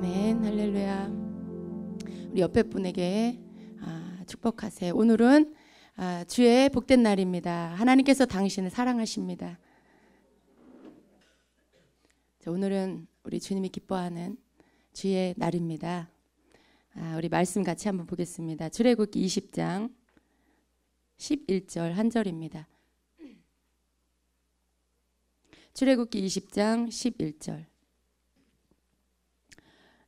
아멘. 할렐루야. 우리 옆에 분에게 축복하세요. 오늘은 주의 복된 날입니다. 하나님께서 당신을 사랑하십니다. 오늘은 우리 주님이 기뻐하는 주의 날입니다. 우리 말씀 같이 한번 보겠습니다. 출애굽기 20장 11절 한 절입니다. 출애굽기 20장 11절.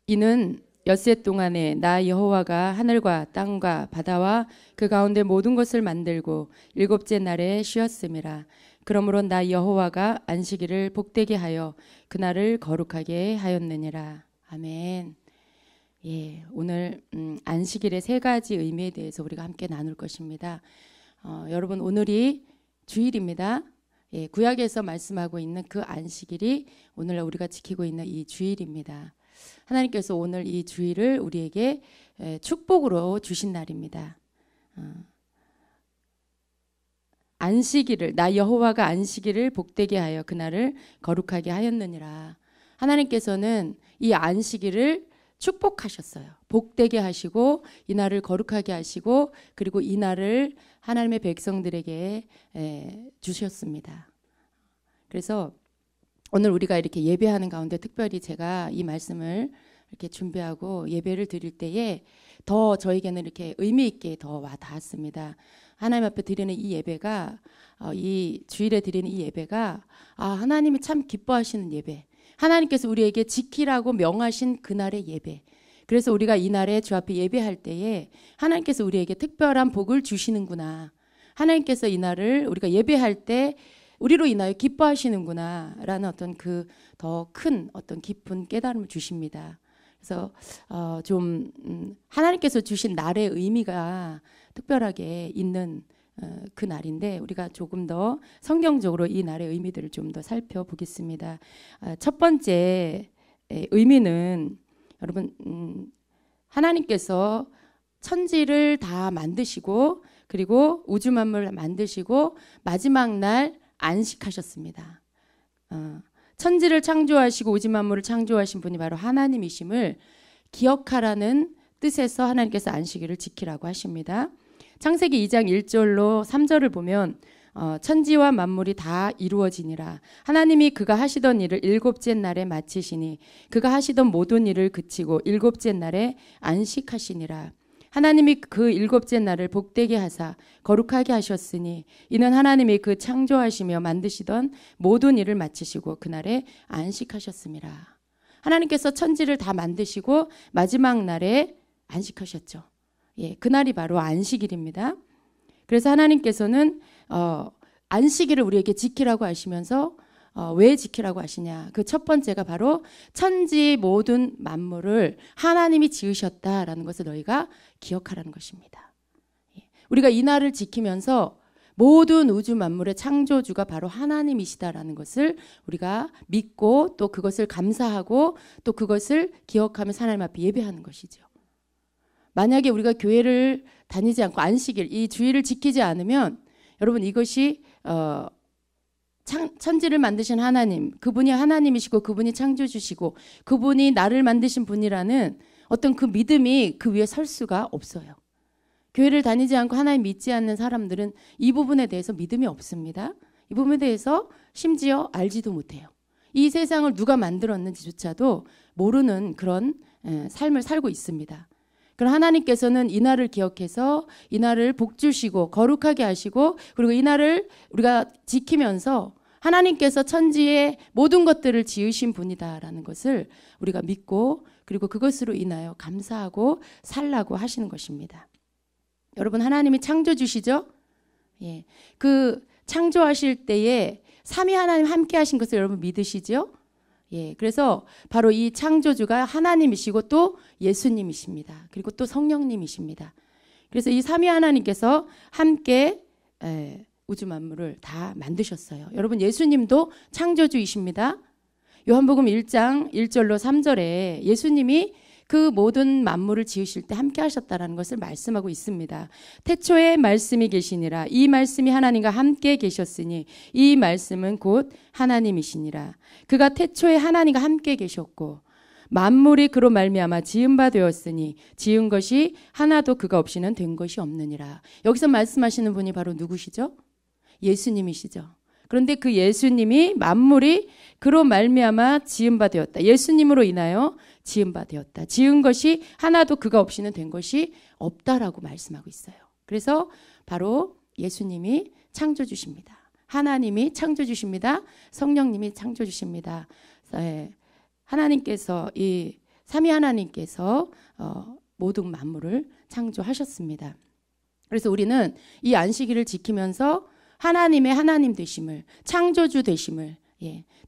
이는 엿새 동안에 나 여호와가 하늘과 땅과 바다와 그 가운데 모든 것을 만들고 일곱째 날에 쉬었음이라. 그러므로 나 여호와가 안식일을 복되게 하여 그날을 거룩하게 하였느니라. 아멘. 오늘 안식일의 세 가지 의미에 대해서 우리가 함께 나눌 것입니다. 여러분, 오늘이 주일입니다. 구약에서 말씀하고 있는 그 안식일이 오늘 우리가 지키고 있는 이 주일입니다. 하나님께서 오늘 이 주일을 우리에게 축복으로 주신 날입니다. 안식일을, 나 여호와가 안식일을 복되게 하여 그날을 거룩하게 하였느니라. 하나님께서는 이 안식일을 축복하셨어요. 복되게 하시고 이 날을 거룩하게 하시고 그리고 이 날을 하나님의 백성들에게 주셨습니다. 그래서 오늘 우리가 이렇게 예배하는 가운데 특별히 제가 이 말씀을 이렇게 준비하고 예배를 드릴 때에 더 저에게는 이렇게 의미 있게 더 와 닿았습니다. 하나님 앞에 드리는 이 예배가, 이 주일에 드리는 이 예배가 하나님이 참 기뻐하시는 예배, 하나님께서 우리에게 지키라고 명하신 그날의 예배. 그래서 우리가 이 날에 주 앞에 예배할 때에 하나님께서 우리에게 특별한 복을 주시는구나, 하나님께서 이 날을 우리가 예배할 때 우리로 인하여 기뻐하시는구나 라는 어떤 그 더 큰 어떤 깊은 깨달음을 주십니다. 그래서 좀 하나님께서 주신 날의 의미가 특별하게 있는 그 날인데 우리가 조금 더 성경적으로 이 날의 의미들을 좀 더 살펴보겠습니다. 첫 번째 의미는 여러분, 하나님께서 천지를 다 만드시고 그리고 우주 만물을 만드시고 마지막 날 안식하셨습니다. 천지를 창조하시고 우주 만물을 창조하신 분이 바로 하나님이심을 기억하라는 뜻에서 하나님께서 안식일을 지키라고 하십니다. 창세기 2장 1절로 3절을 보면 천지와 만물이 다 이루어지니라. 하나님이 그가 하시던 일을 일곱째 날에 마치시니 그가 하시던 모든 일을 그치고 일곱째 날에 안식하시니라. 하나님이 그 일곱째 날을 복되게 하사 거룩하게 하셨으니 이는 하나님이 그 창조하시며 만드시던 모든 일을 마치시고 그날에 안식하셨음이라. 하나님께서 천지를 다 만드시고 마지막 날에 안식하셨죠. 그날이 바로 안식일입니다. 그래서 하나님께서는 안식일을 우리에게 지키라고 하시면서 왜 지키라고 하시냐? 그 첫 번째가 바로 천지 모든 만물을 하나님이 지으셨다라는 것을 너희가 기억하라는 것입니다. 우리가 이 날을 지키면서 모든 우주 만물의 창조주가 바로 하나님이시다라는 것을 우리가 믿고 또 그것을 감사하고 또 그것을 기억하면서 하나님 앞에 예배하는 것이죠. 만약에 우리가 교회를 다니지 않고 안식일, 이 주일을 지키지 않으면 여러분, 이것이 천지를 만드신 하나님, 그분이 하나님이시고 그분이 창조주시고 그분이 나를 만드신 분이라는 어떤 그 믿음이 그 위에 설 수가 없어요. 교회를 다니지 않고 하나님 믿지 않는 사람들은 이 부분에 대해서 믿음이 없습니다. 이 부분에 대해서 심지어 알지도 못해요. 이 세상을 누가 만들었는지조차도 모르는 그런 삶을 살고 있습니다. 그럼 하나님께서는 이 날을 기억해서 이 날을 복 주시고 거룩하게 하시고 그리고 이 날을 우리가 지키면서 하나님께서 천지의 모든 것들을 지으신 분이다라는 것을 우리가 믿고 그리고 그것으로 인하여 감사하고 살라고 하시는 것입니다. 여러분, 하나님이 창조주시죠? 그 창조하실 때에 삼위 하나님 함께 하신 것을 여러분 믿으시죠? 그래서 바로 이 창조주가 하나님이시고 또 예수님이십니다. 그리고 또 성령님이십니다. 그래서 이 삼위 하나님께서 함께 우주 만물을 다 만드셨어요. 여러분, 예수님도 창조주이십니다. 요한복음 1장 1절로 3절에 예수님이 그 모든 만물을 지으실 때 함께 하셨다라는 것을 말씀하고 있습니다. 태초에 말씀이 계시니라. 이 말씀이 하나님과 함께 계셨으니 이 말씀은 곧 하나님이시니라. 그가 태초에 하나님과 함께 계셨고 만물이 그로 말미암아 지은 바 되었으니 지은 것이 하나도 그가 없이는 된 것이 없느니라. 여기서 말씀하시는 분이 바로 누구시죠? 예수님이시죠. 그런데 그 예수님이 만물이 그로 말미암아 지은 바 되었다. 예수님으로 인하여 지은 바 되었다. 지은 것이 하나도 그가 없이는 된 것이 없다라고 말씀하고 있어요. 그래서 바로 예수님이 창조주십니다. 하나님이 창조주십니다. 성령님이 창조주십니다. 하나님께서 이 삼위 하나님께서 모든 만물을 창조하셨습니다. 그래서 우리는 이 안식일을 지키면서 하나님의 하나님 되심을, 창조주 되심을,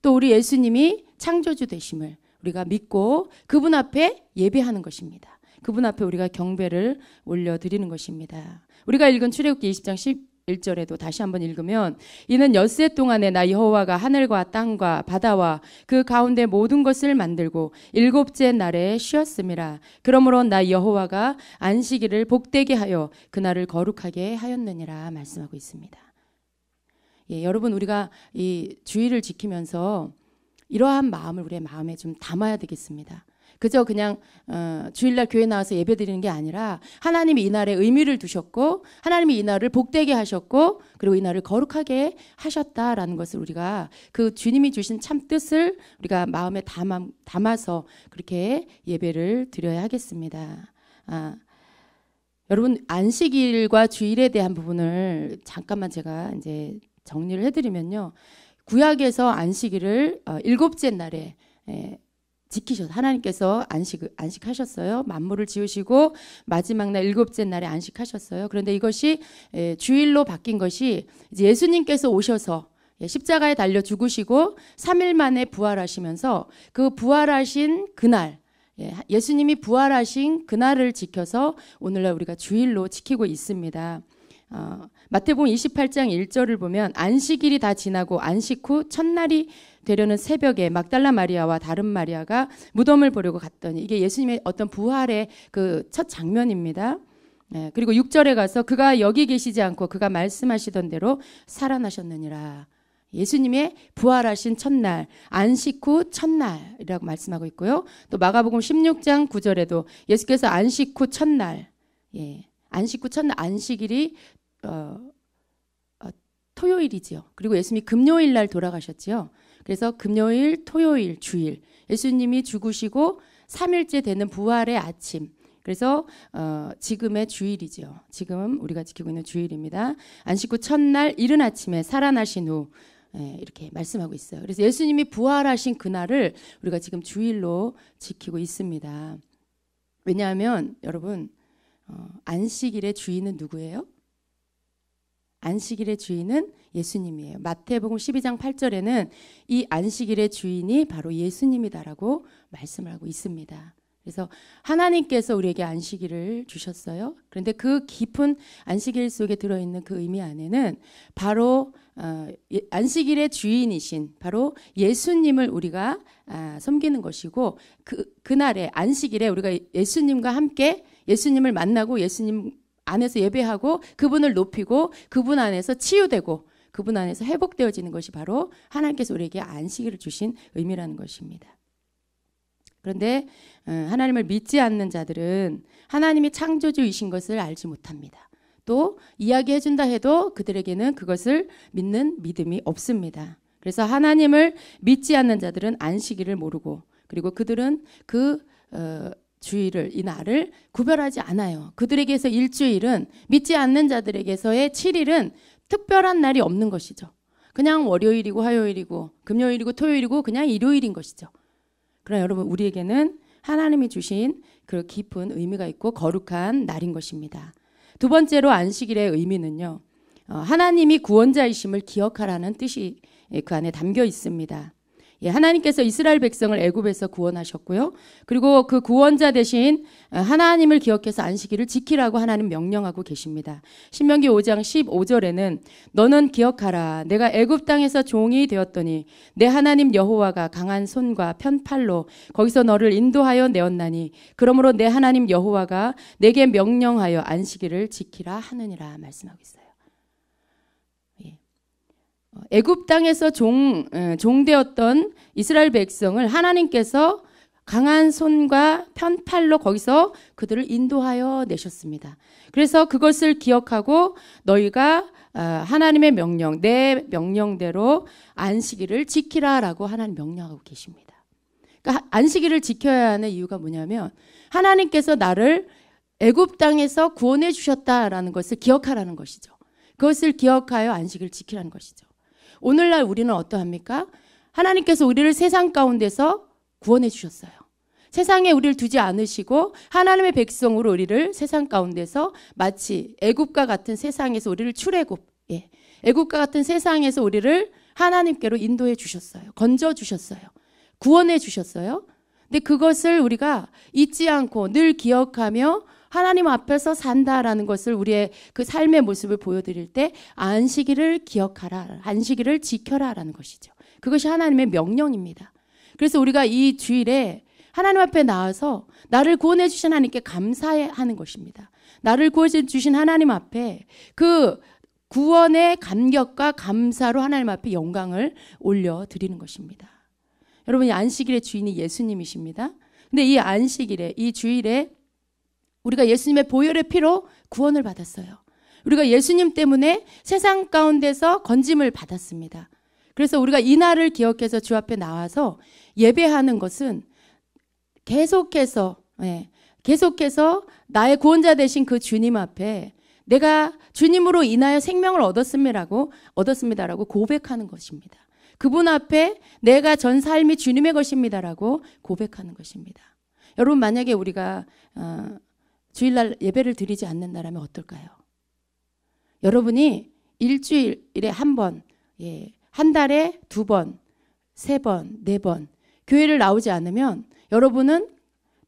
또 우리 예수님이 창조주 되심을 우리가 믿고 그분 앞에 예배하는 것입니다. 그분 앞에 우리가 경배를 올려드리는 것입니다. 우리가 읽은 출애굽기 20장 11절에도 다시 한번 읽으면 이는 엿새 동안에 나 여호와가 하늘과 땅과 바다와 그 가운데 모든 것을 만들고 일곱째 날에 쉬었음이라. 그러므로 나 여호와가 안식일을 복되게 하여 그날을 거룩하게 하였느니라 말씀하고 있습니다. 여러분, 우리가 이 주일을 지키면서 이러한 마음을 우리의 마음에 좀 담아야 되겠습니다. 그저 그냥 주일날 교회 나와서 예배드리는 게 아니라 하나님이 이 날에 의미를 두셨고 하나님이 이 날을 복되게 하셨고 그리고 이 날을 거룩하게 하셨다라는 것을 우리가 그 주님이 주신 참 뜻을 우리가 마음에 담아서 그렇게 예배를 드려야 하겠습니다. 여러분, 안식일과 주일에 대한 부분을 잠깐만 제가 이제 정리를 해드리면요. 구약에서 안식일을 일곱째 날에 지키셔서 하나님께서 안식하셨어요. 만물을 지으시고 마지막 날 일곱째 날에 안식하셨어요. 그런데 이것이 주일로 바뀐 것이 이제 예수님께서 오셔서 십자가에 달려 죽으시고 3일 만에 부활하시면서 그 부활하신 그날, 예수님이 부활하신 그날을 지켜서 오늘날 우리가 주일로 지키고 있습니다. 마태복음 28장 1절을 보면 안식일이 다 지나고 안식 후 첫날이 되려는 새벽에 막달라 마리아와 다른 마리아가 무덤을 보려고 갔더니, 이게 예수님의 어떤 부활의 그 첫 장면입니다. 그리고 6절에 가서 그가 여기 계시지 않고 그가 말씀하시던 대로 살아나셨느니라. 예수님의 부활하신 첫날, 안식 후 첫날이라고 말씀하고 있고요. 또 마가복음 16장 9절에도 예수께서 안식 후 첫날, 안식 후 첫날, 안식일이 토요일이지요. 그리고 예수님이 금요일 날 돌아가셨지요. 그래서 금요일, 토요일, 주일, 예수님이 죽으시고 3일째 되는 부활의 아침, 그래서 지금의 주일이지요. 지금 우리가 지키고 있는 주일입니다. 안식 후 첫날 이른 아침에 살아나신 후, 이렇게 말씀하고 있어요. 그래서 예수님이 부활하신 그날을 우리가 지금 주일로 지키고 있습니다. 왜냐하면 여러분, 안식일의 주인은 누구예요? 안식일의 주인은 예수님이에요. 마태복음 12장 8절에는 이 안식일의 주인이 바로 예수님이다라고 말씀을 하고 있습니다. 그래서 하나님께서 우리에게 안식일을 주셨어요. 그런데 그 깊은 안식일 속에 들어있는 그 의미 안에는 바로 안식일의 주인이신 바로 예수님을 우리가 섬기는 것이고, 그날에 안식일에 우리가 예수님과 함께 예수님을 만나고 예수님 안에서 예배하고 그분을 높이고 그분 안에서 치유되고 그분 안에서 회복되어지는 것이 바로 하나님께서 우리에게 안식일을 주신 의미라는 것입니다. 그런데 하나님을 믿지 않는 자들은 하나님이 창조주이신 것을 알지 못합니다. 또 이야기해준다 해도 그들에게는 그것을 믿는 믿음이 없습니다. 그래서 하나님을 믿지 않는 자들은 안식일을 모르고, 그리고 그들은 그 주일을, 이 날을 구별하지 않아요. 그들에게서 일주일은, 믿지 않는 자들에게서의 7일은 특별한 날이 없는 것이죠. 그냥 월요일이고 화요일이고 금요일이고 토요일이고 그냥 일요일인 것이죠. 그러나 여러분, 우리에게는 하나님이 주신 그 깊은 의미가 있고 거룩한 날인 것입니다. 두 번째로 안식일의 의미는요, 하나님이 구원자이심을 기억하라는 뜻이 그 안에 담겨 있습니다. 하나님께서 이스라엘 백성을 애굽에서 구원하셨고요. 그리고 그 구원자 대신 하나님을 기억해서 안식일을 지키라고 하나님 명령하고 계십니다. 신명기 5장 15절에는 너는 기억하라. 내가 애굽 땅에서 종이 되었더니 내 하나님 여호와가 강한 손과 편팔로 거기서 너를 인도하여 내었나니 그러므로 내 하나님 여호와가 내게 명령하여 안식일을 지키라 하느니라 말씀하고 있어요. 애굽 땅에서 종되었던 이스라엘 백성을 하나님께서 강한 손과 편팔로 거기서 그들을 인도하여 내셨습니다. 그래서 그것을 기억하고 너희가 하나님의 명령, 내 명령대로 안식일을 지키라라고 하나님 명령하고 계십니다. 그러니까 안식일을 지켜야 하는 이유가 뭐냐면 하나님께서 나를 애굽 땅에서 구원해 주셨다라는 것을 기억하라는 것이죠. 그것을 기억하여 안식일을 지키라는 것이죠. 오늘날 우리는 어떠합니까? 하나님께서 우리를 세상 가운데서 구원해 주셨어요. 세상에 우리를 두지 않으시고 하나님의 백성으로 우리를 세상 가운데서 마치 애굽과 같은 세상에서 우리를 출애굽, 애굽과 같은 세상에서 우리를 하나님께로 인도해 주셨어요. 건져 주셨어요. 구원해 주셨어요. 근데 그것을 우리가 잊지 않고 늘 기억하며 하나님 앞에서 산다라는 것을 우리의 그 삶의 모습을 보여드릴 때 안식일을 기억하라, 안식일을 지켜라라는 것이죠. 그것이 하나님의 명령입니다. 그래서 우리가 이 주일에 하나님 앞에 나와서 나를 구원해 주신 하나님께 감사하는 것입니다. 나를 구원해 주신 하나님 앞에 그 구원의 감격과 감사로 하나님 앞에 영광을 올려드리는 것입니다. 여러분, 이 안식일의 주인이 예수님이십니다. 근데 이 안식일에, 이 주일에 우리가 예수님의 보혈의 피로 구원을 받았어요. 우리가 예수님 때문에 세상 가운데서 건짐을 받았습니다. 그래서 우리가 이 날을 기억해서 주 앞에 나와서 예배하는 것은 계속해서 나의 구원자 되신 그 주님 앞에 내가 주님으로 인하여 생명을 얻었습니다라고 고백하는 것입니다. 그분 앞에 내가 전 삶이 주님의 것입니다라고 고백하는 것입니다. 여러분, 만약에 우리가 주일날 예배를 드리지 않는다라면 어떨까요? 여러분이 일주일에 한 번, 한 달에 2번, 3번, 4번 교회를 나오지 않으면 여러분은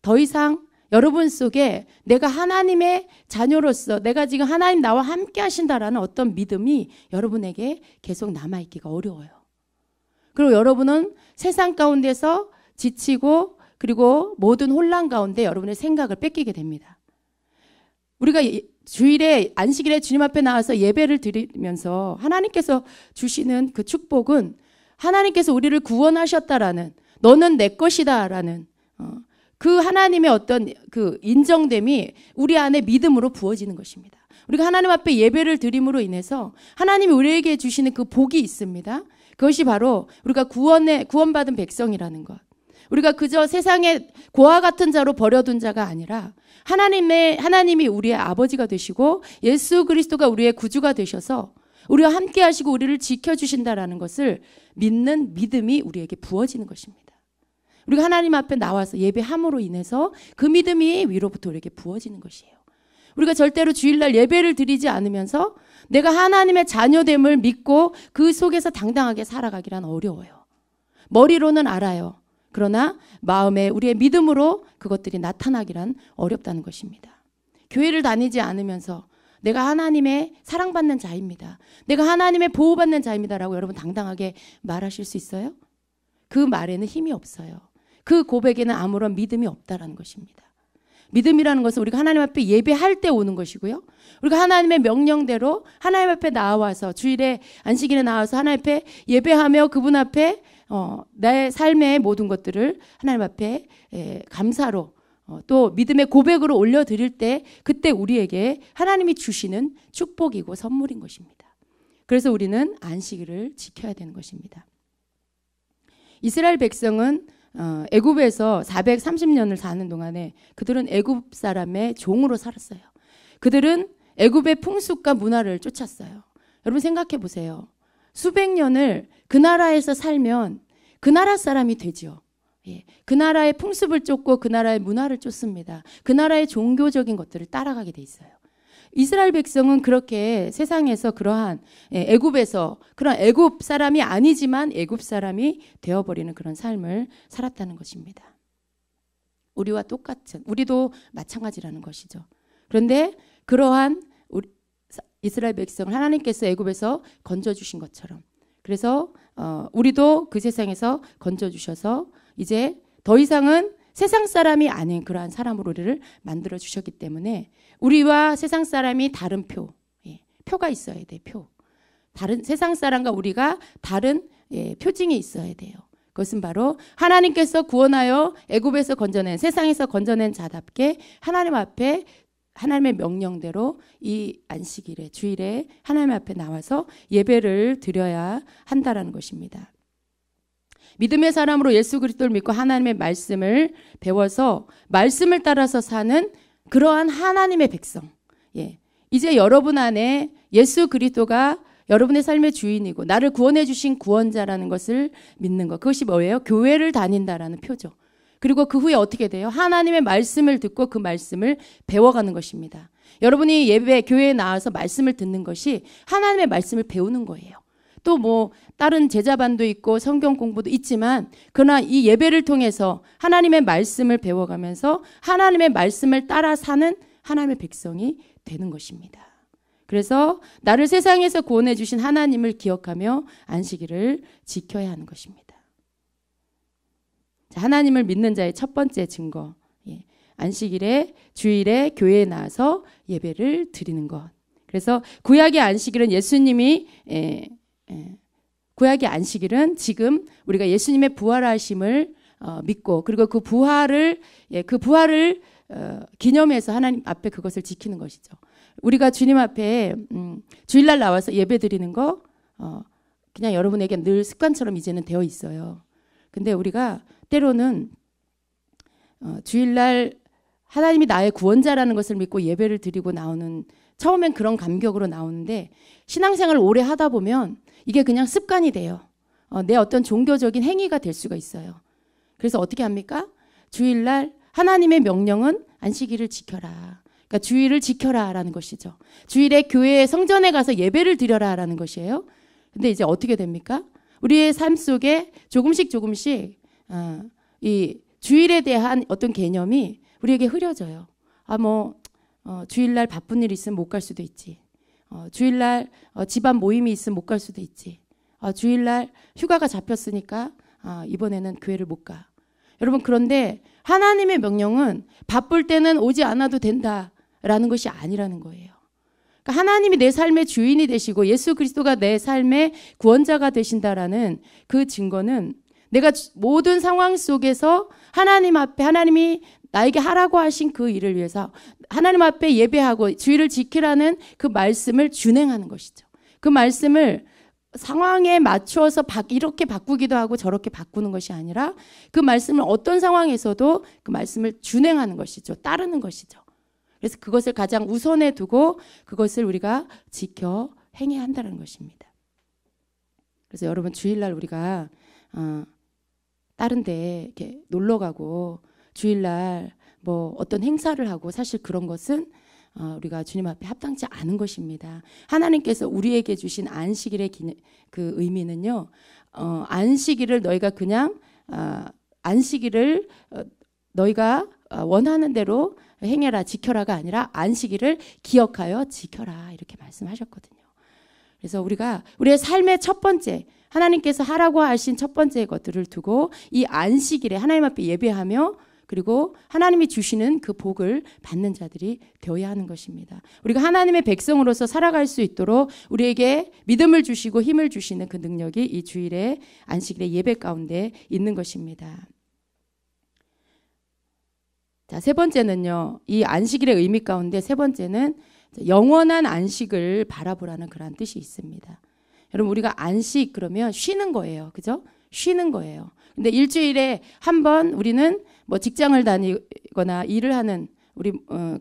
더 이상 여러분 속에 내가 하나님의 자녀로서 내가 지금 하나님 나와 함께 하신다라는 어떤 믿음이 여러분에게 계속 남아있기가 어려워요. 그리고 여러분은 세상 가운데서 지치고 그리고 모든 혼란 가운데 여러분의 생각을 뺏기게 됩니다. 우리가 주일에 안식일에 주님 앞에 나와서 예배를 드리면서 하나님께서 주시는 그 축복은 하나님께서 우리를 구원하셨다라는, 너는 내 것이다라는 그 하나님의 어떤 그 인정됨이 우리 안에 믿음으로 부어지는 것입니다. 우리가 하나님 앞에 예배를 드림으로 인해서 하나님이 우리에게 주시는 그 복이 있습니다. 그것이 바로 우리가 구원받은 백성이라는 것. 우리가 그저 세상에 고아 같은 자로 버려둔 자가 아니라 하나님이 우리의 아버지가 되시고 예수 그리스도가 우리의 구주가 되셔서 우리와 함께 하시고 우리를 지켜주신다라는 것을 믿는 믿음이 우리에게 부어지는 것입니다. 우리가 하나님 앞에 나와서 예배함으로 인해서 그 믿음이 위로부터 우리에게 부어지는 것이에요. 우리가 절대로 주일날 예배를 드리지 않으면서 내가 하나님의 자녀됨을 믿고 그 속에서 당당하게 살아가기란 어려워요. 머리로는 알아요. 그러나 마음에 우리의 믿음으로 그것들이 나타나기란 어렵다는 것입니다. 교회를 다니지 않으면서 내가 하나님의 사랑받는 자입니다. 내가 하나님의 보호받는 자입니다라고 여러분 당당하게 말하실 수 있어요? 그 말에는 힘이 없어요. 그 고백에는 아무런 믿음이 없다라는 것입니다. 믿음이라는 것은 우리가 하나님 앞에 예배할 때 오는 것이고요. 우리가 하나님의 명령대로 하나님 앞에 나와서 주일에 안식일에 나와서 하나님 앞에 예배하며 그분 앞에 내 삶의 모든 것들을 하나님 앞에 감사로 또 믿음의 고백으로 올려드릴 때 그때 우리에게 하나님이 주시는 축복이고 선물인 것입니다. 그래서 우리는 안식일을 지켜야 되는 것입니다. 이스라엘 백성은 애굽에서 430년을 사는 동안에 그들은 애굽 사람의 종으로 살았어요. 그들은 애굽의 풍습과 문화를 쫓았어요. 여러분 생각해 보세요. 수백 년을 그 나라에서 살면 그 나라 사람이 되죠. 그 나라의 풍습을 쫓고 그 나라의 문화를 쫓습니다. 그 나라의 종교적인 것들을 따라가게 돼 있어요. 이스라엘 백성은 그렇게 세상에서 그러한 애굽에서 그런 애굽 사람이 아니지만 애굽 사람이 되어버리는 그런 삶을 살았다는 것입니다. 우리와 똑같은, 우리도 마찬가지라는 것이죠. 그런데 그러한 이스라엘 백성을 하나님께서 애굽에서 건져주신 것처럼 그래서 우리도 그 세상에서 건져주셔서 이제 더 이상은 세상 사람이 아닌 그러한 사람으로 우리를 만들어 주셨기 때문에 우리와 세상 사람이 다른 표가 있어야 돼. 다른 세상 사람과 우리가 다른 표징이 있어야 돼요. 그것은 바로 하나님께서 구원하여 애굽에서 건져낸, 세상에서 건져낸 자답게 하나님 앞에 하나님의 명령대로 이 안식일에, 주일에 하나님 앞에 나와서 예배를 드려야 한다라는 것입니다. 믿음의 사람으로 예수 그리스도를 믿고 하나님의 말씀을 배워서 말씀을 따라서 사는 그러한 하나님의 백성. 이제 여러분 안에 예수 그리스도가 여러분의 삶의 주인이고 나를 구원해 주신 구원자라는 것을 믿는 것. 그것이 뭐예요? 교회를 다닌다라는 표죠. 그리고 그 후에 어떻게 돼요? 하나님의 말씀을 듣고 그 말씀을 배워가는 것입니다. 여러분이 예배, 교회에 나와서 말씀을 듣는 것이 하나님의 말씀을 배우는 거예요. 또 뭐 다른 제자반도 있고 성경 공부도 있지만 그러나 이 예배를 통해서 하나님의 말씀을 배워가면서 하나님의 말씀을 따라 사는 하나님의 백성이 되는 것입니다. 그래서 나를 세상에서 구원해 주신 하나님을 기억하며 안식일을 지켜야 하는 것입니다. 자, 하나님을 믿는 자의 첫 번째 증거. 안식일에, 주일에 교회에 나와서 예배를 드리는 것. 그래서 구약의 안식일은 예수님이 구약의 안식일은 지금 우리가 예수님의 부활하심을 믿고 그리고 그 부활을 기념해서 하나님 앞에 그것을 지키는 것이죠. 우리가 주님 앞에 주일날 나와서 예배 드리는 거 그냥 여러분에게 늘 습관처럼 이제는 되어 있어요. 근데 우리가 때로는 주일날 하나님이 나의 구원자라는 것을 믿고 예배를 드리고 나오는, 처음엔 그런 감격으로 나오는데 신앙생활을 오래 하다 보면 이게 그냥 습관이 돼요. 내 어떤 종교적인 행위가 될 수가 있어요. 그래서 어떻게 합니까? 주일날 하나님의 명령은 안식일을 지켜라. 그러니까 주일을 지켜라라는 것이죠. 주일에 교회에 성전에 가서 예배를 드려라라는 것이에요. 근데 이제 어떻게 됩니까? 우리의 삶 속에 조금씩 이 주일에 대한 어떤 개념이 우리에게 흐려져요. 주일날 바쁜 일 있으면 못 갈 수도 있지. 주일날 집안 모임이 있으면 못 갈 수도 있지. 주일날 휴가가 잡혔으니까 이번에는 교회를 못 가. 여러분, 그런데 하나님의 명령은 바쁠 때는 오지 않아도 된다라는 것이 아니라는 거예요. 그러니까 하나님이 내 삶의 주인이 되시고 예수 그리스도가 내 삶의 구원자가 되신다라는 그 증거는 내가 모든 상황 속에서 하나님 앞에 하나님이 나에게 하라고 하신 그 일을 위해서 하나님 앞에 예배하고 주일을 지키라는 그 말씀을 준행하는 것이죠. 그 말씀을 상황에 맞추어서 이렇게 바꾸기도 하고 저렇게 바꾸는 것이 아니라 그 말씀을 어떤 상황에서도 그 말씀을 준행하는 것이죠. 따르는 것이죠. 그래서 그것을 가장 우선에 두고 그것을 우리가 지켜 행해야 한다는 것입니다. 그래서 여러분, 주일날 우리가 다른 데 이렇게 놀러 가고 주일날 뭐 어떤 행사를 하고 사실 그런 것은 우리가 주님 앞에 합당치 않은 것입니다. 하나님께서 우리에게 주신 안식일의 그 의미는요, 안식일을 너희가 그냥 안식일을 너희가 원하는 대로 행해라, 지켜라가 아니라 안식일을 기억하여 지켜라, 이렇게 말씀하셨거든요. 그래서 우리가 우리의 삶의 첫 번째, 하나님께서 하라고 하신 첫 번째 것들을 두고 이 안식일에 하나님 앞에 예배하며 그리고 하나님이 주시는 그 복을 받는 자들이 되어야 하는 것입니다. 우리가 하나님의 백성으로서 살아갈 수 있도록 우리에게 믿음을 주시고 힘을 주시는 그 능력이 이 주일에 안식일의 예배 가운데 있는 것입니다. 자, 세 번째는요. 이 안식일의 의미 가운데 세 번째는 영원한 안식을 바라보라는 그런 뜻이 있습니다. 여러분, 우리가 안식 그러면 쉬는 거예요. 그죠? 쉬는 거예요. 근데 일주일에 한 번 우리는 뭐 직장을 다니거나 일을 하는 우리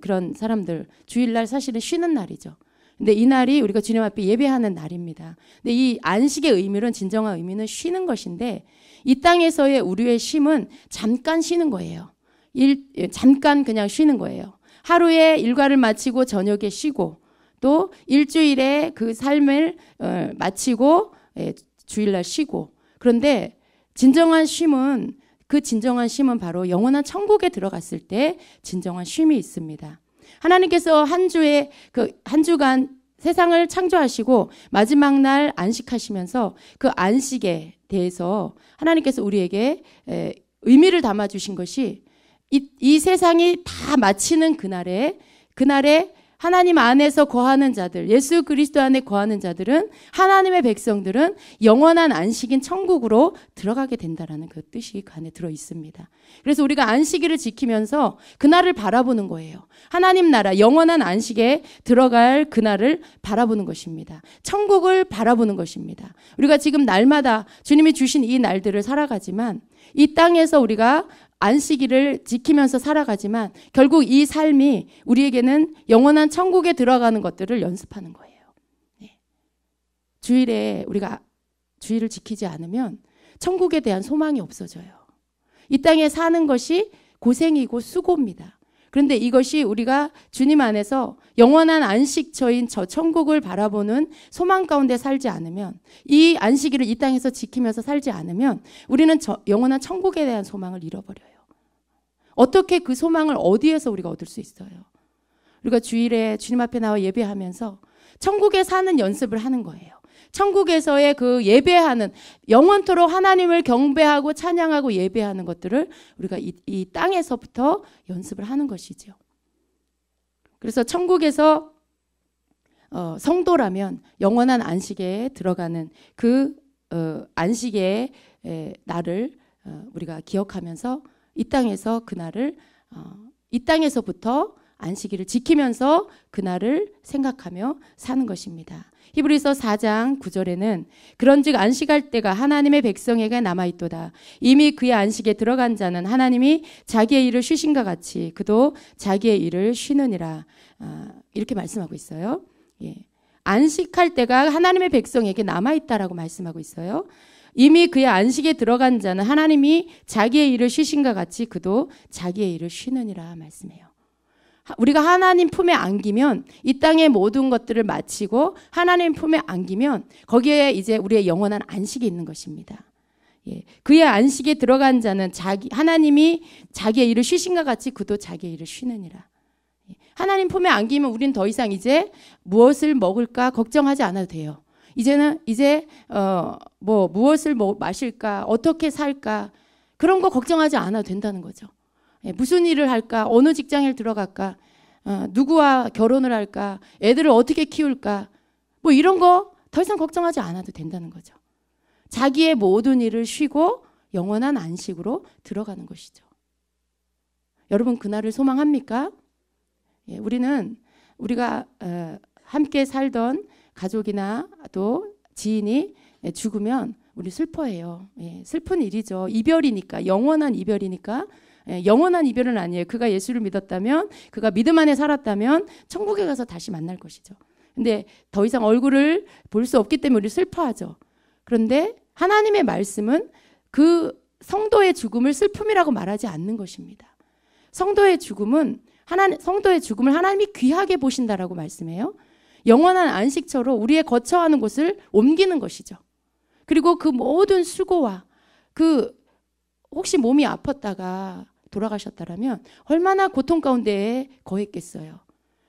그런 사람들 주일날 사실은 쉬는 날이죠. 근데 이 날이 우리가 주님 앞에 예배하는 날입니다. 근데 이 안식의 의미는 진정한 의미는 쉬는 것인데 이 땅에서의 우리의 쉼은 잠깐 쉬는 거예요. 잠깐 그냥 쉬는 거예요. 하루에 일과를 마치고 저녁에 쉬고 또 일주일에 그 삶을 마치고 주일날 쉬고 그런데 진정한 쉼은 바로 영원한 천국에 들어갔을 때 진정한 쉼이 있습니다. 하나님께서 한 주간 세상을 창조하시고 마지막 날 안식하시면서 그 안식에 대해서 하나님께서 우리에게 의미를 담아주신 것이 이 세상이 다 마치는 그날에 하나님 안에서 거하는 자들, 예수 그리스도 안에 거하는 자들은, 하나님의 백성들은 영원한 안식인 천국으로 들어가게 된다라는 그 뜻이 그 안에 들어 있습니다. 그래서 우리가 안식일을 지키면서 그날을 바라보는 거예요. 하나님 나라 영원한 안식에 들어갈 그날을 바라보는 것입니다. 천국을 바라보는 것입니다. 우리가 지금 날마다 주님이 주신 이 날들을 살아가지만, 이 땅에서 우리가 안식일을 지키면서 살아가지만 결국 이 삶이 우리에게는 영원한 천국에 들어가는 것들을 연습하는 거예요. 네. 주일에 우리가 주일을 지키지 않으면 천국에 대한 소망이 없어져요. 이 땅에 사는 것이 고생이고 수고입니다. 그런데 이것이 우리가 주님 안에서 영원한 안식처인 저 천국을 바라보는 소망 가운데 살지 않으면, 이 안식일을 이 땅에서 지키면서 살지 않으면 우리는 영원한 천국에 대한 소망을 잃어버려요. 어떻게 그 소망을 어디에서 우리가 얻을 수 있어요? 우리가 주일에 주님 앞에 나와 예배하면서 천국에 사는 연습을 하는 거예요. 천국에서의 그 예배하는, 영원토록 하나님을 경배하고 찬양하고 예배하는 것들을 우리가 이 땅에서부터 연습을 하는 것이죠. 그래서 천국에서 성도라면 영원한 안식에 들어가는 그 안식의 날을 우리가 기억하면서 이 땅에서 그날을 이 땅에서부터 안식일을 지키면서 그날을 생각하며 사는 것입니다. 히브리서 4장 9절에는 그런즉 안식할 때가 하나님의 백성에게 남아있도다. 이미 그의 안식에 들어간 자는 하나님이 자기의 일을 쉬신과 같이 그도 자기의 일을 쉬느니라. 이렇게 말씀하고 있어요. 예. 안식할 때가 하나님의 백성에게 남아있다라고 말씀하고 있어요. 이미 그의 안식에 들어간 자는 하나님이 자기의 일을 쉬신과 같이 그도 자기의 일을 쉬느니라 말씀해요. 우리가 하나님 품에 안기면, 이 땅의 모든 것들을 마치고 하나님 품에 안기면 거기에 이제 우리의 영원한 안식이 있는 것입니다. 예. 그의 안식에 들어간 자는 하나님이 자기의 일을 쉬신과 같이 그도 자기의 일을 쉬느니라. 예. 하나님 품에 안기면 우리는 더 이상 이제 무엇을 먹을까 걱정하지 않아도 돼요. 이제 무엇을 마실까, 어떻게 살까, 그런 거 걱정하지 않아도 된다는 거죠. 무슨 일을 할까, 어느 직장에 들어갈까, 누구와 결혼을 할까, 애들을 어떻게 키울까, 뭐 이런 거 더 이상 걱정하지 않아도 된다는 거죠. 자기의 모든 일을 쉬고 영원한 안식으로 들어가는 것이죠. 여러분 그날을 소망합니까? 예, 우리가 함께 살던 가족이나 또 지인이 죽으면 우리 슬퍼해요. 예, 슬픈 일이죠. 이별이니까, 영원한 이별이니까. 예, 영원한 이별은 아니에요. 그가 예수를 믿었다면, 그가 믿음 안에 살았다면 천국에 가서 다시 만날 것이죠. 근데 더 이상 얼굴을 볼 수 없기 때문에 우리 슬퍼하죠. 그런데 하나님의 말씀은 그 성도의 죽음을 슬픔이라고 말하지 않는 것입니다. 성도의 죽음을 하나님이 귀하게 보신다라고 말씀해요. 영원한 안식처로 우리의 거처하는 곳을 옮기는 것이죠. 그리고 그 모든 수고와 혹시 몸이 아팠다가 돌아가셨다라면 얼마나 고통 가운데 거했겠어요.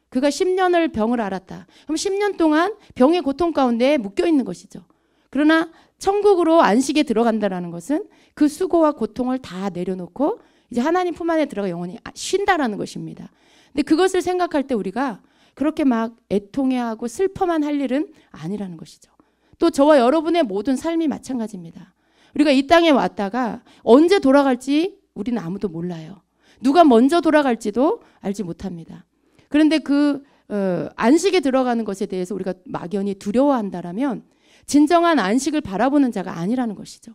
그가 10년을 병을 앓았다. 그럼 10년 동안 병의 고통 가운데 묶여 있는 것이죠. 그러나 천국으로 안식에 들어간다라는 것은 그 수고와 고통을 다 내려놓고 이제 하나님 품 안에 들어가 영원히 쉰다라는 것입니다. 근데 그것을 생각할 때 우리가 그렇게 막 애통해하고 슬퍼만 할 일은 아니라는 것이죠. 또 저와 여러분의 모든 삶이 마찬가지입니다. 우리가 이 땅에 왔다가 언제 돌아갈지 우리는 아무도 몰라요. 누가 먼저 돌아갈지도 알지 못합니다. 그런데 안식에 들어가는 것에 대해서 우리가 막연히 두려워한다라면 진정한 안식을 바라보는 자가 아니라는 것이죠.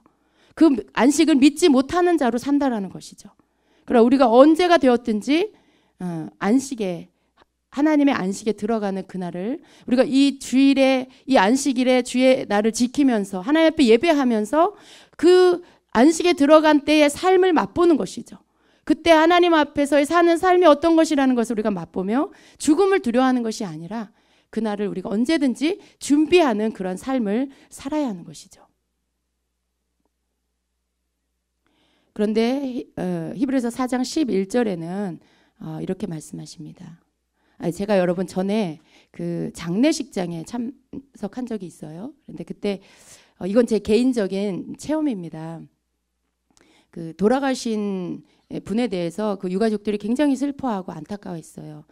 그 안식을 믿지 못하는 자로 산다라는 것이죠. 그러나 우리가 언제가 되었든지 하나님의 안식에 들어가는 그날을 우리가 이 주일에, 이 안식일에 주의 날을 지키면서 하나님 앞에 예배하면서 그 안식에 들어간 때의 삶을 맛보는 것이죠. 그때 하나님 앞에서의 사는 삶이 어떤 것이라는 것을 우리가 맛보며 죽음을 두려워하는 것이 아니라 그날을 우리가 언제든지 준비하는 그런 삶을 살아야 하는 것이죠. 그런데 히브리서 4장 11절에는 이렇게 말씀하십니다. 제가 여러분 전에 그 장례식장에 참석한 적이 있어요. 그런데 그때 이건 제 개인적인 체험입니다. 그 돌아가신 분에 대해서 그 유가족들이 굉장히 슬퍼하고 안타까워했어요.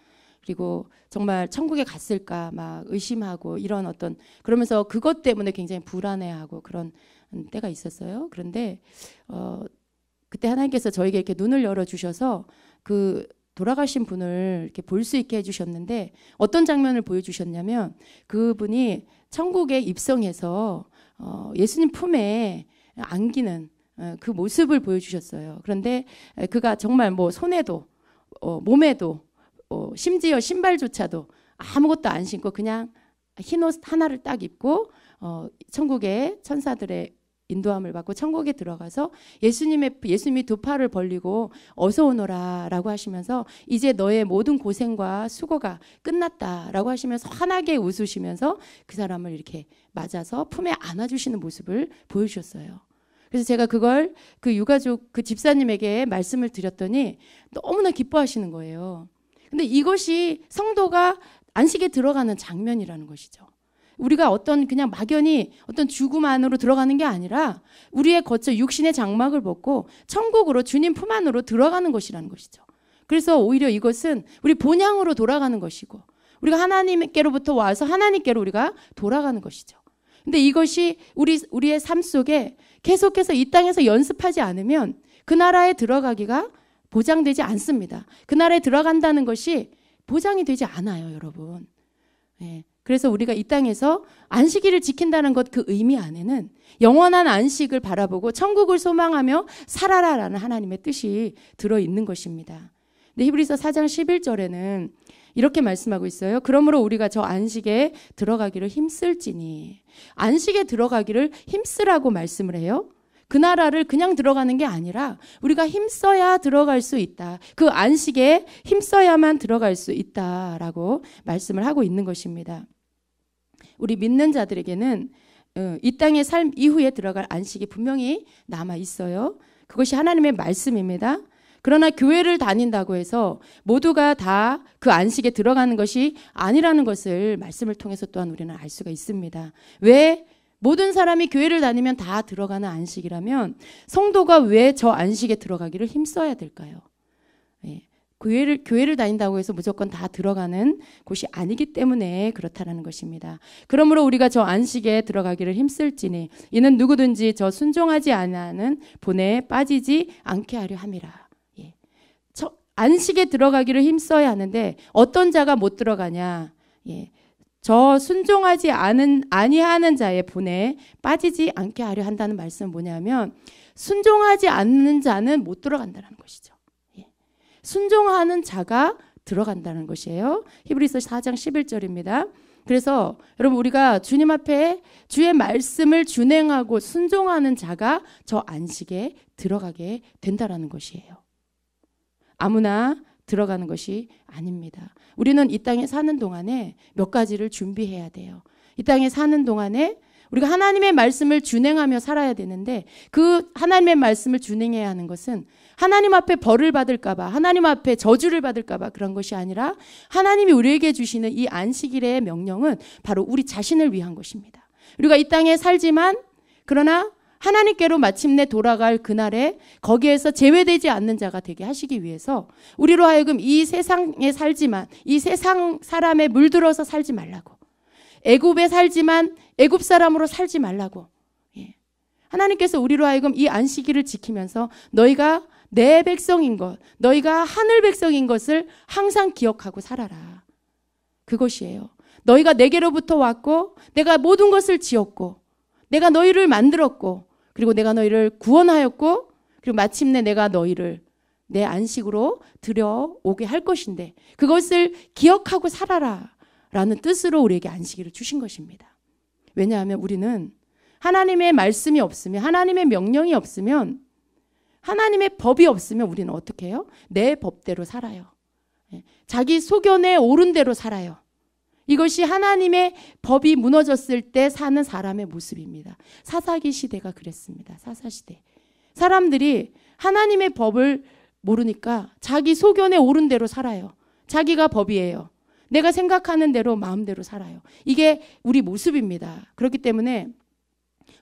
그리고 정말 천국에 갔을까 막 의심하고 이런 어떤 그러면서 그것 때문에 굉장히 불안해하고 그런 때가 있었어요. 그런데 그때 하나님께서 저에게 이렇게 눈을 열어 주셔서 그 돌아가신 분을 이렇게 볼 수 있게 해주셨는데 어떤 장면을 보여주셨냐면 그분이 천국에 입성해서 예수님 품에 안기는 그 모습을 보여주셨어요. 그런데 그가 정말 뭐 손에도 몸에도 심지어 신발조차도 아무것도 안 신고 그냥 흰옷 하나를 딱 입고 천국의 천사들의 인도함을 받고 천국에 들어가서 예수님이 두 팔을 벌리고 어서 오너라 라고 하시면서 이제 너의 모든 고생과 수고가 끝났다라고 하시면서 환하게 웃으시면서 그 사람을 이렇게 맞아서 품에 안아주시는 모습을 보여주셨어요. 그래서 제가 그걸 그 유가족 그 집사님에게 말씀을 드렸더니 너무나 기뻐하시는 거예요. 근데 이것이 성도가 안식에 들어가는 장면이라는 것이죠. 우리가 어떤 그냥 막연히 어떤 죽음 안으로 들어가는 게 아니라 우리의 거쳐 육신의 장막을 벗고 천국으로 주님 품 안으로 들어가는 것이라는 것이죠. 그래서 오히려 이것은 우리 본향으로 돌아가는 것이고 우리가 하나님께로부터 와서 하나님께로 우리가 돌아가는 것이죠. 근데 이것이 우리의 삶 속에 계속해서 이 땅에서 연습하지 않으면 그 나라에 들어가기가 보장되지 않습니다. 그 나라에 들어간다는 것이 보장이 되지 않아요, 여러분. 네. 그래서 우리가 이 땅에서 안식일을 지킨다는 것 그 의미 안에는 영원한 안식을 바라보고 천국을 소망하며 살아라라는 하나님의 뜻이 들어있는 것입니다. 근데 히브리서 4장 11절에는 이렇게 말씀하고 있어요. 그러므로 우리가 저 안식에 들어가기를 힘쓸지니. 안식에 들어가기를 힘쓰라고 말씀을 해요. 그 나라를 그냥 들어가는 게 아니라 우리가 힘써야 들어갈 수 있다. 그 안식에 힘써야만 들어갈 수 있다라고 말씀을 하고 있는 것입니다. 우리 믿는 자들에게는 이 땅의 삶 이후에 들어갈 안식이 분명히 남아 있어요. 그것이 하나님의 말씀입니다. 그러나 교회를 다닌다고 해서 모두가 다 그 안식에 들어가는 것이 아니라는 것을 말씀을 통해서 또한 우리는 알 수가 있습니다. 왜 모든 사람이 교회를 다니면 다 들어가는 안식이라면 성도가 왜 저 안식에 들어가기를 힘써야 될까요? 예. 교회를 다닌다고 해서 무조건 다 들어가는 곳이 아니기 때문에 그렇다는 것입니다. 그러므로 우리가 저 안식에 들어가기를 힘쓸지니 이는 누구든지 저 순종하지 아니하는 본에 빠지지 않게 하려 함이라. 예. 저 안식에 들어가기를 힘써야 하는데 어떤 자가 못 들어가냐? 예. 저 순종하지 아니하는 자의 본에 빠지지 않게 하려 한다는 말씀은 뭐냐면 순종하지 않는 자는 못 들어간다는 것이죠. 예. 순종하는 자가 들어간다는 것이에요. 히브리서 4장 11절입니다. 그래서 여러분 우리가 주님 앞에 주의 말씀을 준행하고 순종하는 자가 저 안식에 들어가게 된다라는 것이에요. 아무나 들어가는 것이 아닙니다. 우리는 이 땅에 사는 동안에 몇 가지를 준비해야 돼요. 이 땅에 사는 동안에 우리가 하나님의 말씀을 준행하며 살아야 되는데 그 하나님의 말씀을 준행해야 하는 것은 하나님 앞에 벌을 받을까 봐 하나님 앞에 저주를 받을까 봐 그런 것이 아니라 하나님이 우리에게 주시는 이 안식일의 명령은 바로 우리 자신을 위한 것입니다. 우리가 이 땅에 살지만 그러나 하나님께로 마침내 돌아갈 그날에 거기에서 제외되지 않는 자가 되게 하시기 위해서 우리로 하여금 이 세상에 살지만 이 세상 사람에 물들어서 살지 말라고 애굽에 살지만 애굽 사람으로 살지 말라고 예. 하나님께서 우리로 하여금 이 안식일을 지키면서 너희가 내 백성인 것 너희가 하늘 백성인 것을 항상 기억하고 살아라. 그것이에요. 너희가 내게로부터 왔고 내가 모든 것을 지었고 내가 너희를 만들었고 그리고 내가 너희를 구원하였고 그리고 마침내 내가 너희를 내 안식으로 들여오게 할 것인데 그것을 기억하고 살아라 라는 뜻으로 우리에게 안식일을 주신 것입니다. 왜냐하면 우리는 하나님의 말씀이 없으면 하나님의 명령이 없으면 하나님의 법이 없으면 우리는 어떻게 해요? 내 법대로 살아요. 자기 소견에 옳은 대로 살아요. 이것이 하나님의 법이 무너졌을 때 사는 사람의 모습입니다. 사사기 시대가 그랬습니다. 사사시대. 사람들이 하나님의 법을 모르니까 자기 소견에 옳은 대로 살아요. 자기가 법이에요. 내가 생각하는 대로 마음대로 살아요. 이게 우리 모습입니다. 그렇기 때문에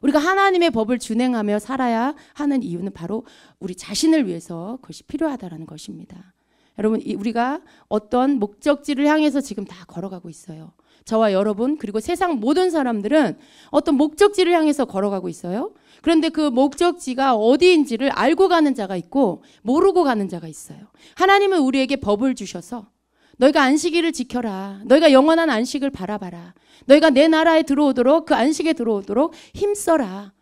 우리가 하나님의 법을 준행하며 살아야 하는 이유는 바로 우리 자신을 위해서 그것이 필요하다는 것입니다. 여러분, 우리가 어떤 목적지를 향해서 지금 다 걸어가고 있어요. 저와 여러분 그리고 세상 모든 사람들은 어떤 목적지를 향해서 걸어가고 있어요. 그런데 그 목적지가 어디인지를 알고 가는 자가 있고 모르고 가는 자가 있어요. 하나님은 우리에게 법을 주셔서 너희가 안식일을 지켜라. 너희가 영원한 안식을 바라봐라. 너희가 내 나라에 들어오도록 그 안식에 들어오도록 힘써라.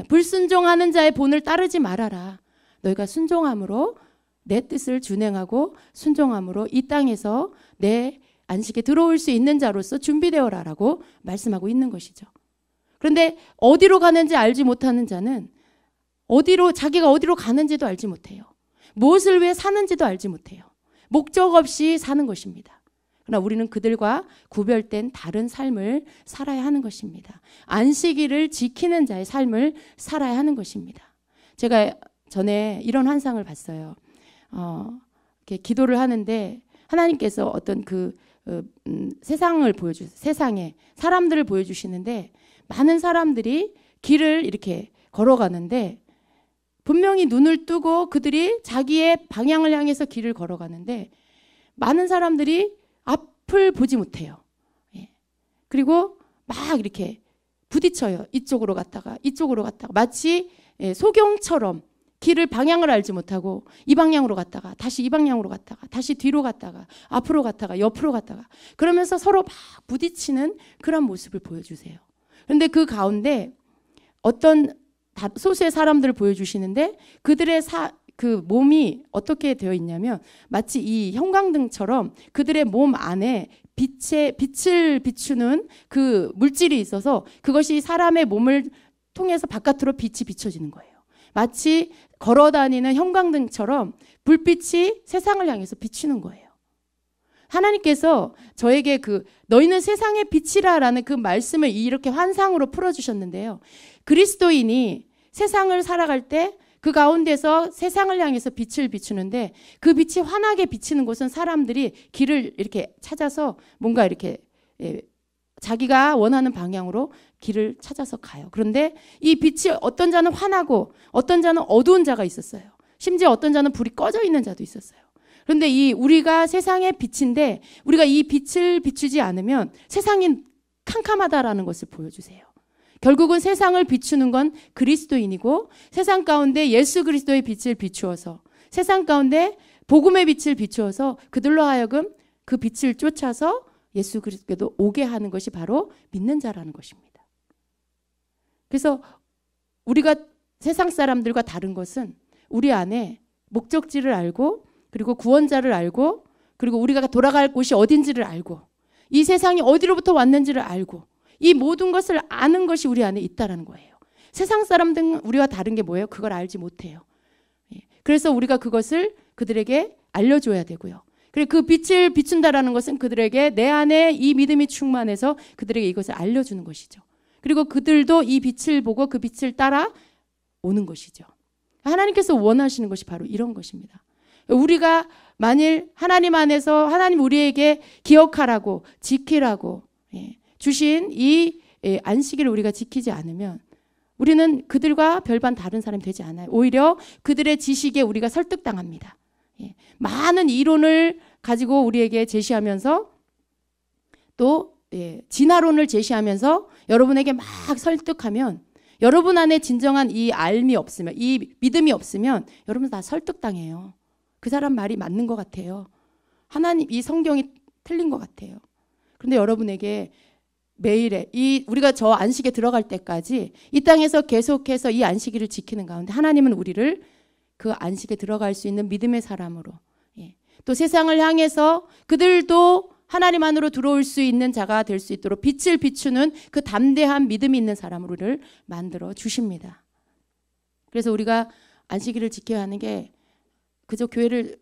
불순종하는 자의 본을 따르지 말아라. 너희가 순종함으로 내 뜻을 준행하고 순종함으로 이 땅에서 내 안식에 들어올 수 있는 자로서 준비되어라라고 말씀하고 있는 것이죠. 그런데 어디로 가는지 알지 못하는 자는 자기가 어디로 가는지도 알지 못해요. 무엇을 위해 사는지도 알지 못해요. 목적 없이 사는 것입니다. 그러나 우리는 그들과 구별된 다른 삶을 살아야 하는 것입니다. 안식일을 지키는 자의 삶을 살아야 하는 것입니다. 제가 전에 이런 환상을 봤어요. 이렇게 기도를 하는데 하나님께서 어떤 세상을 보여주세요. 세상에 사람들을 보여주시는데 많은 사람들이 길을 이렇게 걸어가는데 분명히 눈을 뜨고 그들이 자기의 방향을 향해서 길을 걸어가는데 많은 사람들이 앞을 보지 못해요. 그리고 막 이렇게 부딪혀요. 이쪽으로 갔다가 이쪽으로 갔다가 마치 소경처럼 길을 방향을 알지 못하고 이 방향으로 갔다가 다시 이 방향으로 갔다가 다시 뒤로 갔다가 앞으로 갔다가 옆으로 갔다가 그러면서 서로 막 부딪히는 그런 모습을 보여주세요. 그런데 그 가운데 어떤 소수의 사람들을 보여주시는데 그들의 그 몸이 어떻게 되어 있냐면 마치 이 형광등처럼 그들의 몸 안에 빛을 비추는 그 물질이 있어서 그것이 사람의 몸을 통해서 바깥으로 빛이 비춰지는 거예요. 마치 걸어다니는 형광등처럼 불빛이 세상을 향해서 비추는 거예요. 하나님께서 저에게 너희는 세상의 빛이라라는 그 말씀을 이렇게 환상으로 풀어주셨는데요. 그리스도인이 세상을 살아갈 때 그 가운데서 세상을 향해서 빛을 비추는데 그 빛이 환하게 비치는 곳은 사람들이 길을 이렇게 찾아서 뭔가 이렇게 자기가 원하는 방향으로 길을 찾아서 가요. 그런데 이 빛이 어떤 자는 환하고 어떤 자는 어두운 자가 있었어요. 심지어 어떤 자는 불이 꺼져 있는 자도 있었어요. 그런데 우리가 세상의 빛인데 우리가 이 빛을 비추지 않으면 세상이 캄캄하다라는 것을 보여주세요. 결국은 세상을 비추는 건 그리스도인이고 세상 가운데 예수 그리스도의 빛을 비추어서 세상 가운데 복음의 빛을 비추어서 그들로 하여금 그 빛을 쫓아서 예수 그리스도께도 오게 하는 것이 바로 믿는 자라는 것입니다. 그래서 우리가 세상 사람들과 다른 것은 우리 안에 목적지를 알고 그리고 구원자를 알고 그리고 우리가 돌아갈 곳이 어딘지를 알고 이 세상이 어디로부터 왔는지를 알고 이 모든 것을 아는 것이 우리 안에 있다라는 거예요. 세상 사람들은 우리와 다른 게 뭐예요? 그걸 알지 못해요. 그래서 우리가 그것을 그들에게 알려줘야 되고요. 그리고 그 빛을 비춘다라는 것은 그들에게 내 안에 이 믿음이 충만해서 그들에게 이것을 알려주는 것이죠. 그리고 그들도 이 빛을 보고 그 빛을 따라 오는 것이죠. 하나님께서 원하시는 것이 바로 이런 것입니다. 우리가 만일 하나님 안에서 하나님 우리에게 기억하라고 지키라고 주신 이 안식일을 우리가 지키지 않으면 우리는 그들과 별반 다른 사람이 되지 않아요. 오히려 그들의 지식에 우리가 설득당합니다. 많은 이론을 가지고 우리에게 제시하면서 또 진화론을 제시하면서 여러분에게 막 설득하면 여러분 안에 진정한 이 알미 없으면 이 믿음이 없으면 여러분 다 설득당해요. 그 사람 말이 맞는 것 같아요. 하나님 이 성경이 틀린 것 같아요. 그런데 여러분에게 매일에 우리가 저 안식에 들어갈 때까지 이 땅에서 계속해서 이 안식일을 지키는 가운데 하나님은 우리를 그 안식에 들어갈 수 있는 믿음의 사람으로 또 세상을 향해서 그들도 하나님 안으로 들어올 수 있는 자가 될 수 있도록 빛을 비추는 그 담대한 믿음이 있는 사람으로를 만들어 주십니다. 그래서 우리가 안식일을 지켜야 하는 게 그저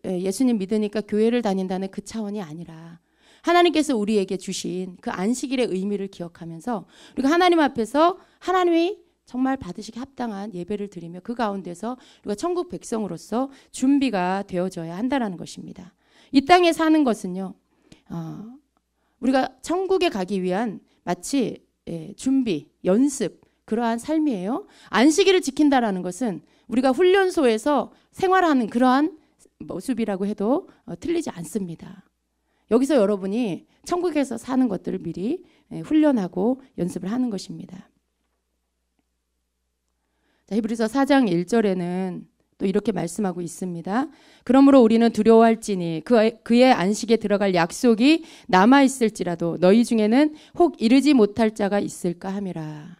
예수님 믿으니까 교회를 다닌다는 그 차원이 아니라 하나님께서 우리에게 주신 그 안식일의 의미를 기억하면서 우리가 하나님 앞에서 하나님이 정말 받으시기 합당한 예배를 드리며 그 가운데서 우리가 천국 백성으로서 준비가 되어져야 한다는 것입니다. 이 땅에 사는 것은요. 우리가 천국에 가기 위한 마치 준비, 연습 그러한 삶이에요. 안식일을 지킨다라는 것은 우리가 훈련소에서 생활하는 그러한 모습이라고 해도 틀리지 않습니다. 여기서 여러분이 천국에서 사는 것들을 미리 훈련하고 연습을 하는 것입니다. 자, 히브리서 4장 1절에는 또 이렇게 말씀하고 있습니다. 그러므로 우리는 두려워할지니 그의 안식에 들어갈 약속이 남아있을지라도 너희 중에는 혹 이르지 못할 자가 있을까 함이라.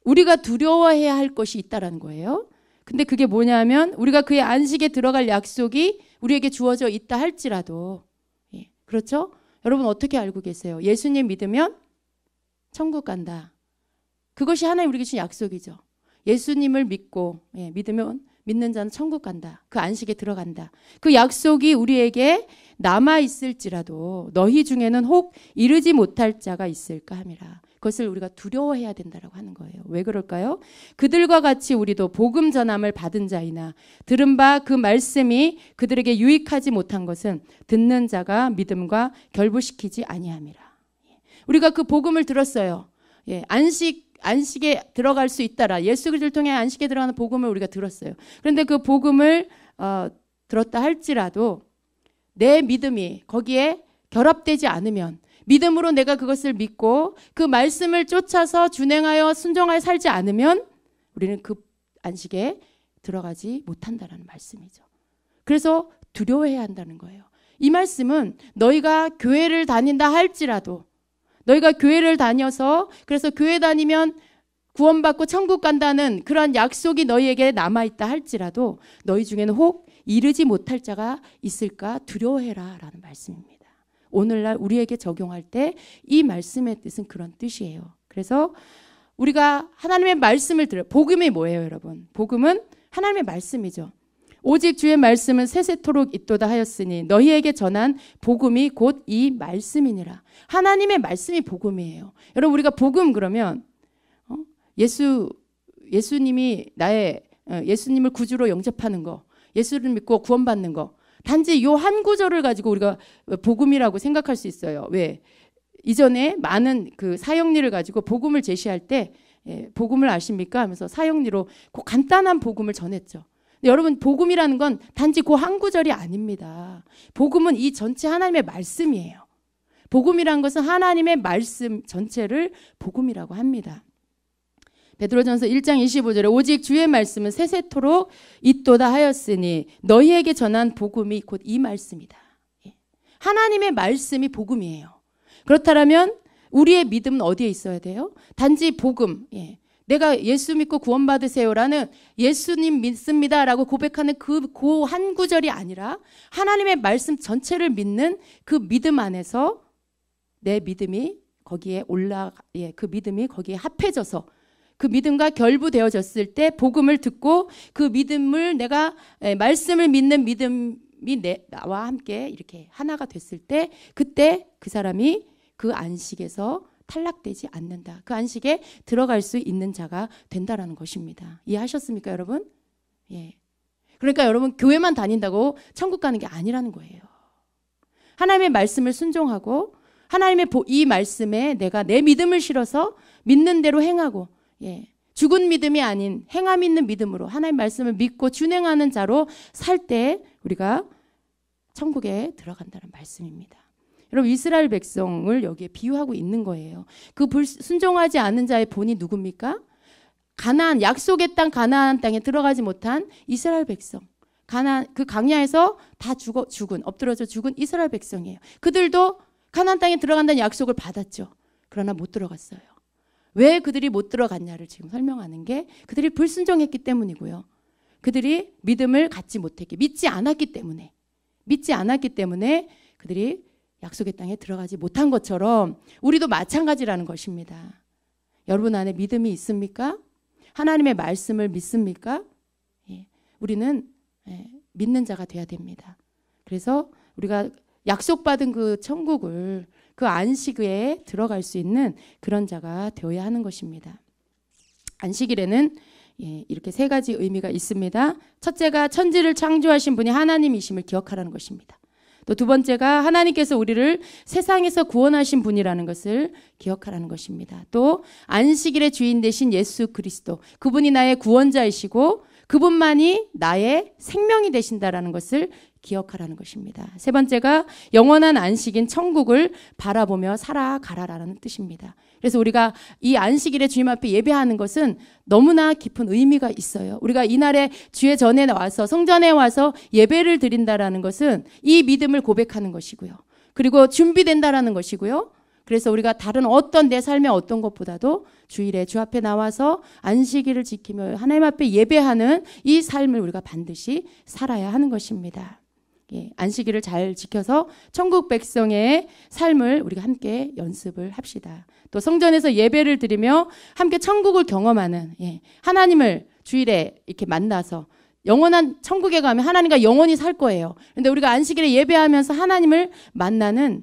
우리가 두려워해야 할 것이 있다라는 거예요. 근데 그게 뭐냐면 우리가 그의 안식에 들어갈 약속이 우리에게 주어져 있다 할지라도, 그렇죠? 여러분 어떻게 알고 계세요? 예수님 믿으면 천국 간다. 그것이 하나님 우리에게 주신 약속이죠. 예수님을 믿고 믿으면 믿는 자는 천국 간다. 그 안식에 들어간다. 그 약속이 우리에게 남아있을지라도 너희 중에는 혹 이르지 못할 자가 있을까 함이라. 그것을 우리가 두려워해야 된다라고 하는 거예요. 왜 그럴까요? 그들과 같이 우리도 복음 전함을 받은 자이나 들은 바 그 말씀이 그들에게 유익하지 못한 것은 듣는 자가 믿음과 결부시키지 아니함이라. 우리가 그 복음을 들었어요. 안식에 들어갈 수 있다라. 예수 그리스도를 통해 안식에 들어가는 복음을 우리가 들었어요. 그런데 그 복음을 들었다 할지라도 내 믿음이 거기에 결합되지 않으면, 믿음으로 내가 그것을 믿고 그 말씀을 쫓아서 준행하여 순종하여 살지 않으면 우리는 그 안식에 들어가지 못한다라는 말씀이죠. 그래서 두려워해야 한다는 거예요. 이 말씀은 너희가 교회를 다닌다 할지라도, 너희가 교회를 다녀서 그래서 교회 다니면 구원받고 천국 간다는 그러한 약속이 너희에게 남아있다 할지라도 너희 중에는 혹 이르지 못할 자가 있을까 두려워해라 라는 말씀입니다. 오늘날 우리에게 적용할 때 이 말씀의 뜻은 그런 뜻이에요. 그래서 우리가 하나님의 말씀을 들어요. 복음이 뭐예요, 여러분? 복음은 하나님의 말씀이죠. 오직 주의 말씀은 세세토록 있도다 하였으니 너희에게 전한 복음이 곧 이 말씀이니라. 하나님의 말씀이 복음이에요. 여러분 우리가 복음 그러면 예수님이 예수님을 구주로 영접하는 거, 예수를 믿고 구원받는 거, 단지 요 한 구절을 가지고 우리가 복음이라고 생각할 수 있어요. 왜? 이전에 많은 그 사형리를 가지고 복음을 제시할 때 복음을 아십니까? 하면서 사형리로 그 간단한 복음을 전했죠. 여러분 복음이라는 건 단지 그 한 구절이 아닙니다. 복음은 이 전체 하나님의 말씀이에요. 복음이라는 것은 하나님의 말씀 전체를 복음이라고 합니다. 베드로전서 1장 25절에 오직 주의 말씀은 세세토록 있도다 하였으니 너희에게 전한 복음이 곧 이 말씀이다. 하나님의 말씀이 복음이에요. 그렇다면 우리의 믿음은 어디에 있어야 돼요? 단지 복음, 내가 예수 믿고 구원받으세요라는 예수님 믿습니다라고 고백하는 그 한 구절이 아니라 하나님의 말씀 전체를 믿는 그 믿음 안에서 내 믿음이 거기에 그 믿음이 거기에 합해져서 그 믿음과 결부되어졌을 때 복음을 듣고 그 믿음을 내가 말씀을 믿는 믿음이 나와 함께 이렇게 하나가 됐을 때 그때 그 사람이 그 안식에서 탈락되지 않는다. 그 안식에 들어갈 수 있는 자가 된다라는 것입니다. 이해하셨습니까, 여러분? 그러니까 여러분 교회만 다닌다고 천국 가는 게 아니라는 거예요. 하나님의 말씀을 순종하고 하나님의 이 말씀에 내가 내 믿음을 실어서 믿는 대로 행하고 죽은 믿음이 아닌 행함 있는 믿음으로 하나님의 말씀을 믿고 준행하는 자로 살 때 우리가 천국에 들어간다는 말씀입니다. 여러분 이스라엘 백성을 여기에 비유하고 있는 거예요. 그 순종하지 않은 자의 본이 누굽니까? 가나안, 약속의 땅 가나안 땅에 들어가지 못한 이스라엘 백성. 그 광야에서 다 엎드러져 죽은 이스라엘 백성이에요. 그들도 가나안 땅에 들어간다는 약속을 받았죠. 그러나 못 들어갔어요. 왜 그들이 못 들어갔냐를 지금 설명하는 게 그들이 불순종했기 때문이고요. 그들이 믿음을 갖지 못했기, 믿지 않았기 때문에 그들이 약속의 땅에 들어가지 못한 것처럼 우리도 마찬가지라는 것입니다. 여러분 안에 믿음이 있습니까? 하나님의 말씀을 믿습니까? 우리는 믿는 자가 돼야 됩니다. 그래서 우리가 약속받은 그 천국을 그 안식에 들어갈 수 있는 그런 자가 되어야 하는 것입니다. 안식일에는 이렇게 세 가지 의미가 있습니다. 첫째가 천지를 창조하신 분이 하나님이심을 기억하라는 것입니다. 또 두 번째가 하나님께서 우리를 세상에서 구원하신 분이라는 것을 기억하라는 것입니다. 또 안식일의 주인 되신 예수 그리스도, 그분이 나의 구원자이시고 그분만이 나의 생명이 되신다라는 것을 기억하라는 것입니다. 세 번째가 영원한 안식인 천국을 바라보며 살아가라라는 뜻입니다. 그래서 우리가 이 안식일에 주님 앞에 예배하는 것은 너무나 깊은 의미가 있어요. 우리가 이날에 주의 전에 와서 성전에 와서 예배를 드린다라는 것은 이 믿음을 고백하는 것이고요. 그리고 준비된다라는 것이고요. 그래서 우리가 다른 어떤 내 삶의 어떤 것보다도 주일에 주 앞에 나와서 안식일을 지키며 하나님 앞에 예배하는 이 삶을 우리가 반드시 살아야 하는 것입니다. 예, 안식일을 잘 지켜서 천국 백성의 삶을 우리가 함께 연습을 합시다. 또 성전에서 예배를 드리며 함께 천국을 경험하는 하나님을 주일에 이렇게 만나서 영원한 천국에 가면 하나님과 영원히 살 거예요. 그런데 우리가 안식일에 예배하면서 하나님을 만나는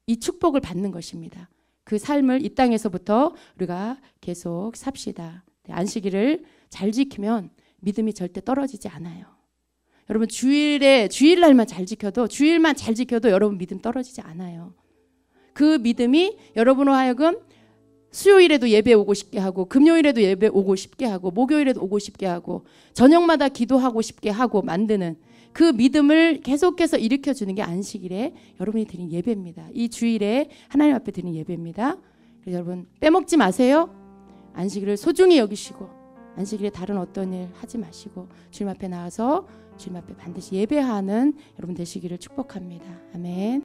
이 축복을 받는 것입니다. 그 삶을 이 땅에서부터 우리가 계속 삽시다. 안식일을 잘 지키면 믿음이 절대 떨어지지 않아요. 여러분 주일날만 잘 지켜도 주일만 잘 지켜도 여러분 믿음 떨어지지 않아요. 그 믿음이 여러분으로 하여금 수요일에도 예배 오고 싶게 하고 금요일에도 예배 오고 싶게 하고 목요일에도 오고 싶게 하고 저녁마다 기도하고 싶게 하고 만드는 그 믿음을 계속해서 일으켜주는 게 안식일에 여러분이 드린 예배입니다. 이 주일에 하나님 앞에 드린 예배입니다. 그래서 여러분 빼먹지 마세요. 안식일을 소중히 여기시고 안식일에 다른 어떤 일 하지 마시고 주님 앞에 나와서 주님 앞에 반드시 예배하는 여러분 되시기를 축복합니다. 아멘.